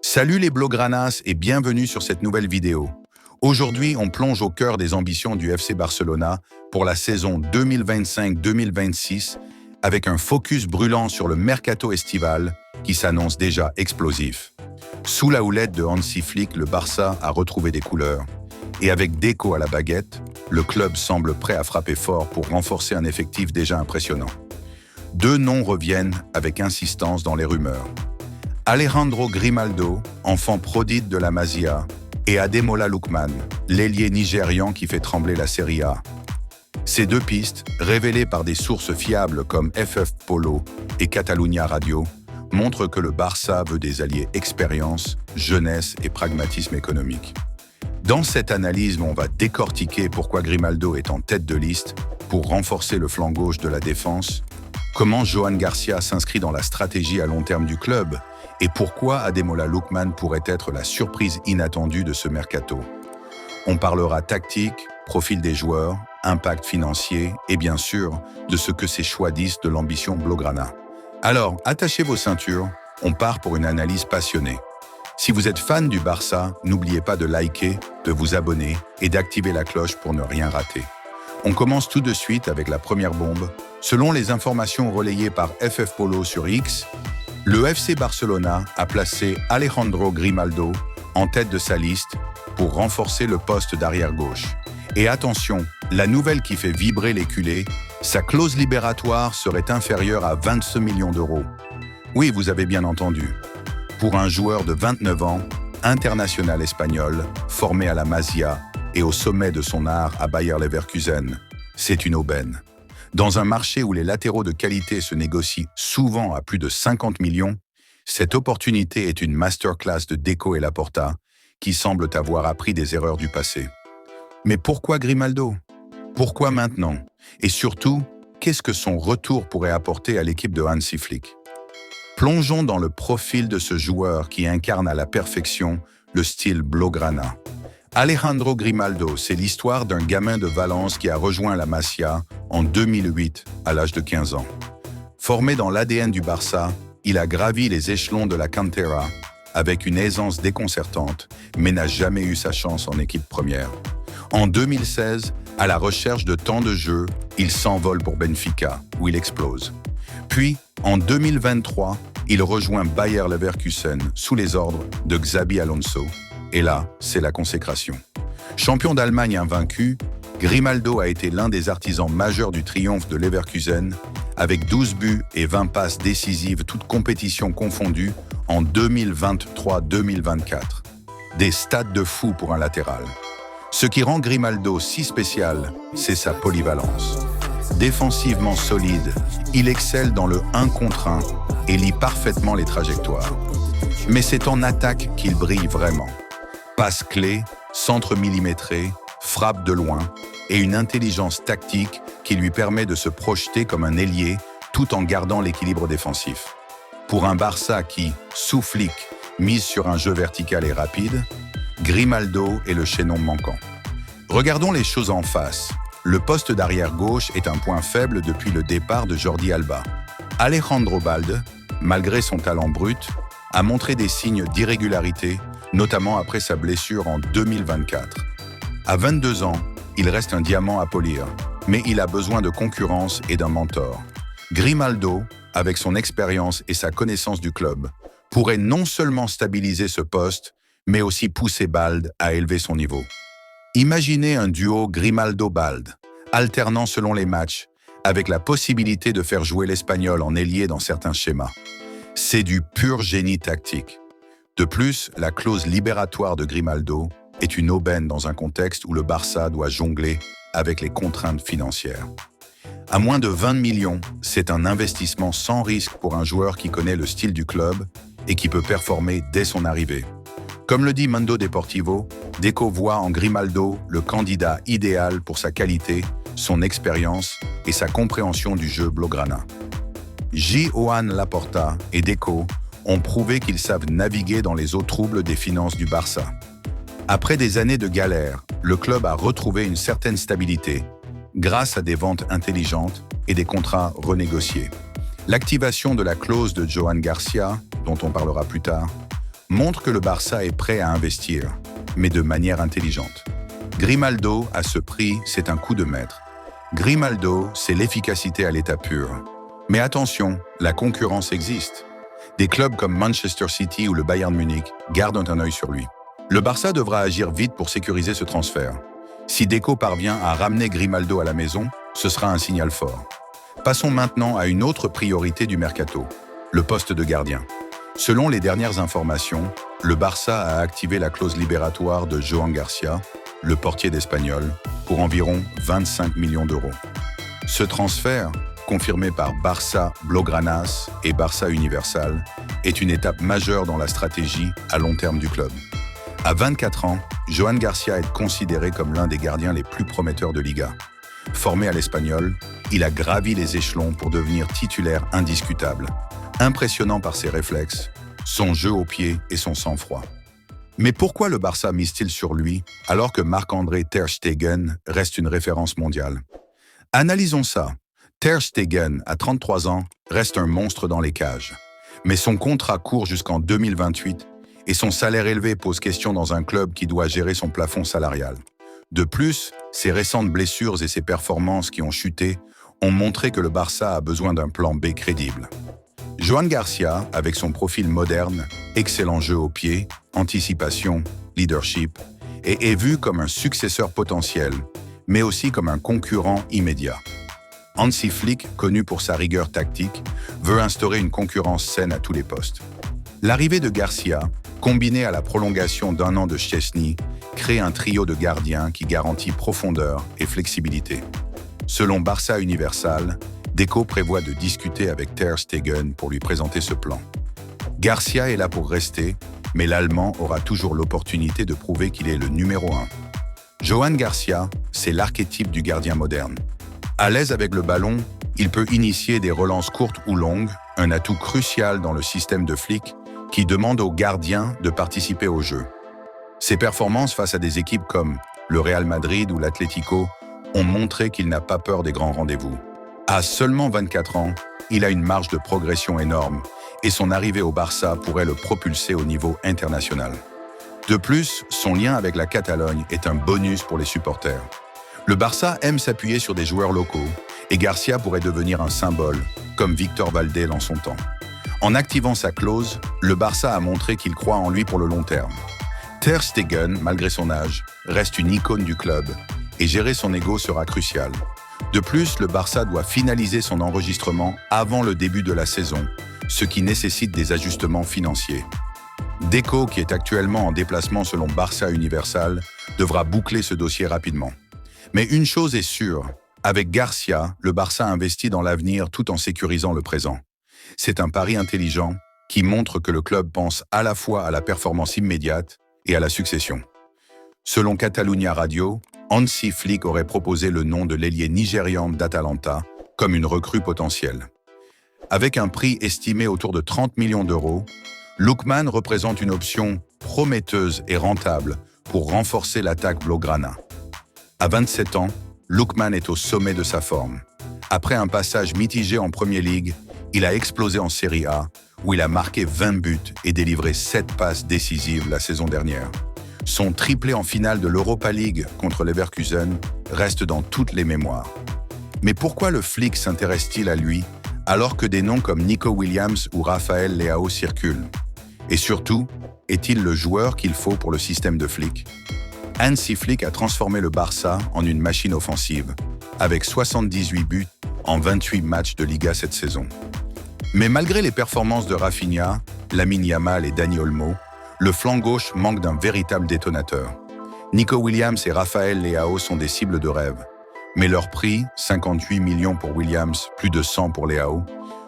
Salut les Blaugranas et bienvenue sur cette nouvelle vidéo. Aujourd'hui, on plonge au cœur des ambitions du FC Barcelona pour la saison 2025-2026 avec un focus brûlant sur le mercato estival qui s'annonce déjà explosif. Sous la houlette de Hansi Flick, le Barça a retrouvé des couleurs. Et avec Deco à la baguette, le club semble prêt à frapper fort pour renforcer un effectif déjà impressionnant. Deux noms reviennent avec insistance dans les rumeurs. Alejandro Grimaldo, enfant prodigue de la Masia, et Ademola Lookman, l'ailier nigérian qui fait trembler la Serie A. Ces deux pistes, révélées par des sources fiables comme FF Polo et Catalunya Radio, montrent que le Barça veut des alliés expérience, jeunesse et pragmatisme économique. Dans cette analyse, on va décortiquer pourquoi Grimaldo est en tête de liste pour renforcer le flanc gauche de la défense, comment Johan Garcia s'inscrit dans la stratégie à long terme du club et pourquoi Ademola Lookman pourrait être la surprise inattendue de ce mercato. On parlera tactique, profil des joueurs, impact financier et bien sûr de ce que ces choix disent de l'ambition Blaugrana. Alors, attachez vos ceintures, on part pour une analyse passionnée. Si vous êtes fan du Barça, n'oubliez pas de liker, de vous abonner et d'activer la cloche pour ne rien rater. On commence tout de suite avec la première bombe. Selon les informations relayées par FF Polo sur X, le FC Barcelona a placé Alejandro Grimaldo en tête de sa liste pour renforcer le poste d'arrière-gauche. Et attention, la nouvelle qui fait vibrer les culés, sa clause libératoire serait inférieure à 22 millions d'euros. Oui, vous avez bien entendu. Pour un joueur de 29 ans, international espagnol, formé à la Masia et au sommet de son art à Bayer Leverkusen, c'est une aubaine. Dans un marché où les latéraux de qualité se négocient souvent à plus de 50 millions, cette opportunité est une masterclass de Deco et Laporta qui semblent avoir appris des erreurs du passé. Mais pourquoi Grimaldo? Pourquoi maintenant? Et surtout, qu'est-ce que son retour pourrait apporter à l'équipe de Hansi Flick? Plongeons dans le profil de ce joueur qui incarne à la perfection le style Blaugrana. Alejandro Grimaldo, c'est l'histoire d'un gamin de Valence qui a rejoint la Masia en 2008, à l'âge de 15 ans. Formé dans l'ADN du Barça, il a gravi les échelons de la Cantera avec une aisance déconcertante, mais n'a jamais eu sa chance en équipe première. En 2016, à la recherche de temps de jeu, il s'envole pour Benfica, où il explose. Puis, en 2023, il rejoint Bayer Leverkusen sous les ordres de Xabi Alonso. Et là, c'est la consécration. Champion d'Allemagne invaincu, Grimaldo a été l'un des artisans majeurs du triomphe de Leverkusen, avec 12 buts et 20 passes décisives, toutes compétitions confondues, en 2023-2024. Des stats de fou pour un latéral. Ce qui rend Grimaldo si spécial, c'est sa polyvalence. Défensivement solide, il excelle dans le 1 contre 1 et lit parfaitement les trajectoires. Mais c'est en attaque qu'il brille vraiment. Passe clé, centre millimétré, frappe de loin et une intelligence tactique qui lui permet de se projeter comme un ailier tout en gardant l'équilibre défensif. Pour un Barça qui, sous Flick, mise sur un jeu vertical et rapide, Grimaldo est le chaînon manquant. Regardons les choses en face. Le poste d'arrière-gauche est un point faible depuis le départ de Jordi Alba. Alejandro Balde, malgré son talent brut, a montré des signes d'irrégularité, notamment après sa blessure en 2024. À 22 ans, il reste un diamant à polir, mais il a besoin de concurrence et d'un mentor. Grimaldo, avec son expérience et sa connaissance du club, pourrait non seulement stabiliser ce poste, mais aussi pousser Balde à élever son niveau. Imaginez un duo Grimaldo-Balde, alternant selon les matchs, avec la possibilité de faire jouer l'Espagnol en ailier dans certains schémas. C'est du pur génie tactique. De plus, la clause libératoire de Grimaldo est une aubaine dans un contexte où le Barça doit jongler avec les contraintes financières. À moins de 20 millions, c'est un investissement sans risque pour un joueur qui connaît le style du club et qui peut performer dès son arrivée. Comme le dit Mundo Deportivo, Deco voit en Grimaldo le candidat idéal pour sa qualité, son expérience et sa compréhension du jeu Blaugrana. Johan Laporta et Deco ont prouvé qu'ils savent naviguer dans les eaux troubles des finances du Barça. Après des années de galère, le club a retrouvé une certaine stabilité grâce à des ventes intelligentes et des contrats renégociés. L'activation de la clause de Johan Garcia, dont on parlera plus tard, montre que le Barça est prêt à investir, mais de manière intelligente. Grimaldo, à ce prix, c'est un coup de maître. Grimaldo, c'est l'efficacité à l'état pur. Mais attention, la concurrence existe. Des clubs comme Manchester City ou le Bayern Munich gardent un œil sur lui. Le Barça devra agir vite pour sécuriser ce transfert. Si Deco parvient à ramener Grimaldo à la maison, ce sera un signal fort. Passons maintenant à une autre priorité du mercato, le poste de gardien. Selon les dernières informations, le Barça a activé la clause libératoire de Joan Garcia, le portier d'Espanyol, pour environ 25 millions d'euros. Ce transfert, confirmé par Barça Blaugranas et Barça Universal, est une étape majeure dans la stratégie à long terme du club. À 24 ans, Joan Garcia est considéré comme l'un des gardiens les plus prometteurs de Liga. Formé à l'Espanyol, il a gravi les échelons pour devenir titulaire indiscutable, impressionnant par ses réflexes, son jeu au pied et son sang-froid. Mais pourquoi le Barça mise-t-il sur lui alors que Marc-André Ter Stegen reste une référence mondiale? Analysons ça. Ter Stegen, à 33 ans, reste un monstre dans les cages. Mais son contrat court jusqu'en 2028 et son salaire élevé pose question dans un club qui doit gérer son plafond salarial. De plus, ses récentes blessures et ses performances qui ont chuté ont montré que le Barça a besoin d'un plan B crédible. Joan Garcia, avec son profil moderne, excellent jeu au pied, anticipation, leadership, est vu comme un successeur potentiel, mais aussi comme un concurrent immédiat. Hansi Flick, connu pour sa rigueur tactique, veut instaurer une concurrence saine à tous les postes. L'arrivée de Garcia, combinée à la prolongation d'1 an de Szczęsny, crée un trio de gardiens qui garantit profondeur et flexibilité. Selon Barça Universal, Deco prévoit de discuter avec Ter Stegen pour lui présenter ce plan. Garcia est là pour rester, mais l'Allemand aura toujours l'opportunité de prouver qu'il est le numéro 1. Joan Garcia, c'est l'archétype du gardien moderne. À l'aise avec le ballon, il peut initier des relances courtes ou longues, un atout crucial dans le système de Flick qui demande aux gardiens de participer au jeu. Ses performances face à des équipes comme le Real Madrid ou l'Atlético ont montré qu'il n'a pas peur des grands rendez-vous. À seulement 24 ans, il a une marge de progression énorme et son arrivée au Barça pourrait le propulser au niveau international. De plus, son lien avec la Catalogne est un bonus pour les supporters. Le Barça aime s'appuyer sur des joueurs locaux et Garcia pourrait devenir un symbole, comme Victor Valdés en son temps. En activant sa clause, le Barça a montré qu'il croit en lui pour le long terme. Ter Stegen, malgré son âge, reste une icône du club et gérer son ego sera crucial. De plus, le Barça doit finaliser son enregistrement avant le début de la saison, ce qui nécessite des ajustements financiers. Deco, qui est actuellement en déplacement selon Barça Universal, devra boucler ce dossier rapidement. Mais une chose est sûre, avec Garcia, le Barça investit dans l'avenir tout en sécurisant le présent. C'est un pari intelligent qui montre que le club pense à la fois à la performance immédiate et à la succession. Selon Catalunya Radio, Hansi Flick aurait proposé le nom de l'ailier nigérian d'Atalanta comme une recrue potentielle. Avec un prix estimé autour de 30 millions d'euros, Lookman représente une option prometteuse et rentable pour renforcer l'attaque blaugrana. À 27 ans, Lookman est au sommet de sa forme. Après un passage mitigé en Premier League, il a explosé en Serie A, où il a marqué 20 buts et délivré 7 passes décisives la saison dernière. Son triplé en finale de l'Europa League contre Leverkusen reste dans toutes les mémoires. Mais pourquoi le Flick s'intéresse-t-il à lui, alors que des noms comme Nico Williams ou Rafael Leao circulent? Et surtout, est-il le joueur qu'il faut pour le système de Flick? Hansi Flick a transformé le Barça en une machine offensive, avec 78 buts en 28 matchs de Liga cette saison. Mais malgré les performances de Rafinha, Lamine Yamal et Dani Olmo, le flanc gauche manque d'un véritable détonateur. Nico Williams et Rafael Leao sont des cibles de rêve. Mais leur prix, 58 millions pour Williams, plus de 100 pour Leao,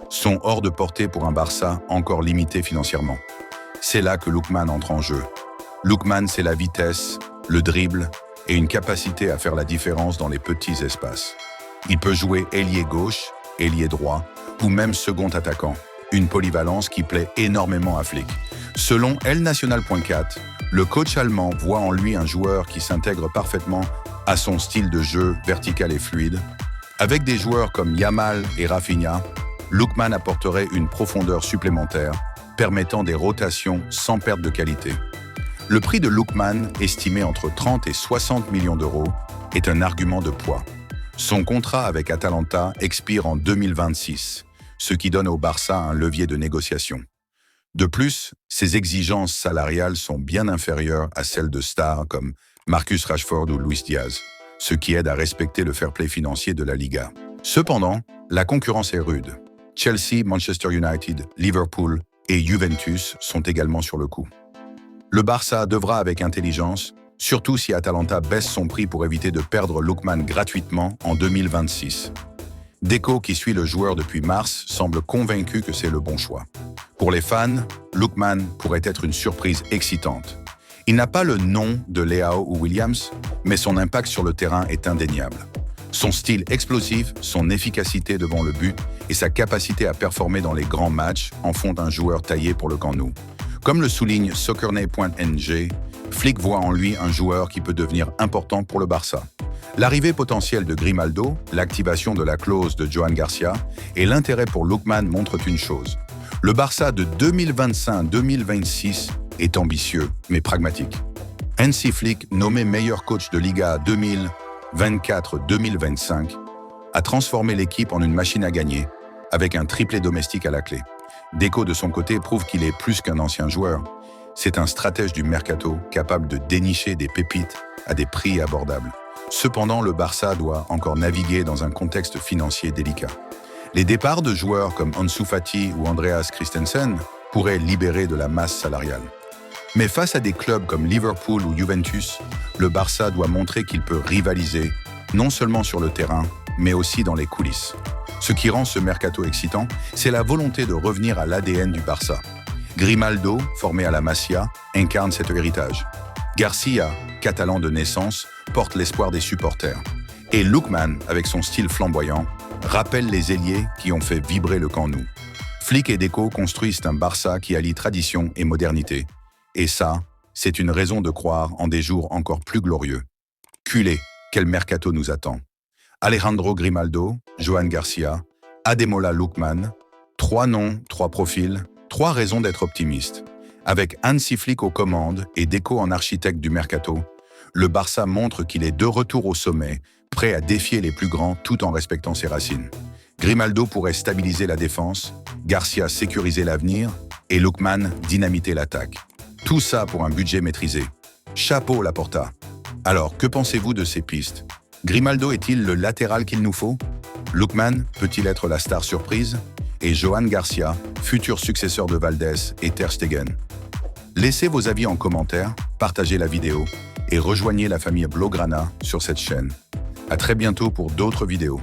sont hors de portée pour un Barça encore limité financièrement. C'est là que Lookman entre en jeu. Lookman, c'est la vitesse, le dribble et une capacité à faire la différence dans les petits espaces. Il peut jouer ailier gauche, ailier droit ou même second attaquant, une polyvalence qui plaît énormément à Flick. Selon elnational.cat, le coach allemand voit en lui un joueur qui s'intègre parfaitement à son style de jeu vertical et fluide. Avec des joueurs comme Yamal et Rafinha, Lookman apporterait une profondeur supplémentaire, permettant des rotations sans perte de qualité. Le prix de Lookman, estimé entre 30 et 60 millions d'euros, est un argument de poids. Son contrat avec Atalanta expire en 2026, ce qui donne au Barça un levier de négociation. De plus, ses exigences salariales sont bien inférieures à celles de stars comme Marcus Rashford ou Luis Diaz, ce qui aide à respecter le fair play financier de la Liga. Cependant, la concurrence est rude. Chelsea, Manchester United, Liverpool et Juventus sont également sur le coup. Le Barça devra avec intelligence, surtout si Atalanta baisse son prix pour éviter de perdre Lookman gratuitement en 2026. Deco, qui suit le joueur depuis mars, semble convaincu que c'est le bon choix. Pour les fans, Lookman pourrait être une surprise excitante. Il n'a pas le nom de Leao ou Williams, mais son impact sur le terrain est indéniable. Son style explosif, son efficacité devant le but et sa capacité à performer dans les grands matchs en font un joueur taillé pour le Camp Nou. Comme le souligne Soccernet.ng, Flick voit en lui un joueur qui peut devenir important pour le Barça. L'arrivée potentielle de Grimaldo, l'activation de la clause de Johan Garcia et l'intérêt pour Lookman montrent une chose. Le Barça de 2025-2026 est ambitieux, mais pragmatique. Hansi Flick, nommé meilleur coach de Liga 2024-2025, a transformé l'équipe en une machine à gagner, avec un triplé domestique à la clé. Deco, de son côté, prouve qu'il est plus qu'un ancien joueur. C'est un stratège du mercato capable de dénicher des pépites à des prix abordables. Cependant, le Barça doit encore naviguer dans un contexte financier délicat. Les départs de joueurs comme Ansu Fati ou Andreas Christensen pourraient libérer de la masse salariale. Mais face à des clubs comme Liverpool ou Juventus, le Barça doit montrer qu'il peut rivaliser, non seulement sur le terrain, mais aussi dans les coulisses. Ce qui rend ce mercato excitant, c'est la volonté de revenir à l'ADN du Barça. Grimaldo, formé à la Masia, incarne cet héritage. Garcia, catalan de naissance, porte l'espoir des supporters. Et Lookman, avec son style flamboyant, rappelle les ailiers qui ont fait vibrer le Camp Nou. Flick et Deco construisent un Barça qui allie tradition et modernité. Et ça, c'est une raison de croire en des jours encore plus glorieux. Culé, quel mercato nous attend. Alejandro Grimaldo, Johan Garcia, Ademola Lookman, 3 noms, 3 profils, 3 raisons d'être optimiste. Avec Hansi Flick aux commandes et Deco en architecte du mercato, le Barça montre qu'il est de retour au sommet, prêt à défier les plus grands tout en respectant ses racines. Grimaldo pourrait stabiliser la défense, Garcia sécuriser l'avenir et Lookman dynamiter l'attaque. Tout ça pour un budget maîtrisé. Chapeau Laporta. Alors, que pensez-vous de ces pistes? Grimaldo est-il le latéral qu'il nous faut? Lookman peut-il être la star surprise? Et Johan Garcia, futur successeur de Valdés et Ter Stegen? Laissez vos avis en commentaire, partagez la vidéo et rejoignez la famille Blaugrana sur cette chaîne. À très bientôt pour d'autres vidéos.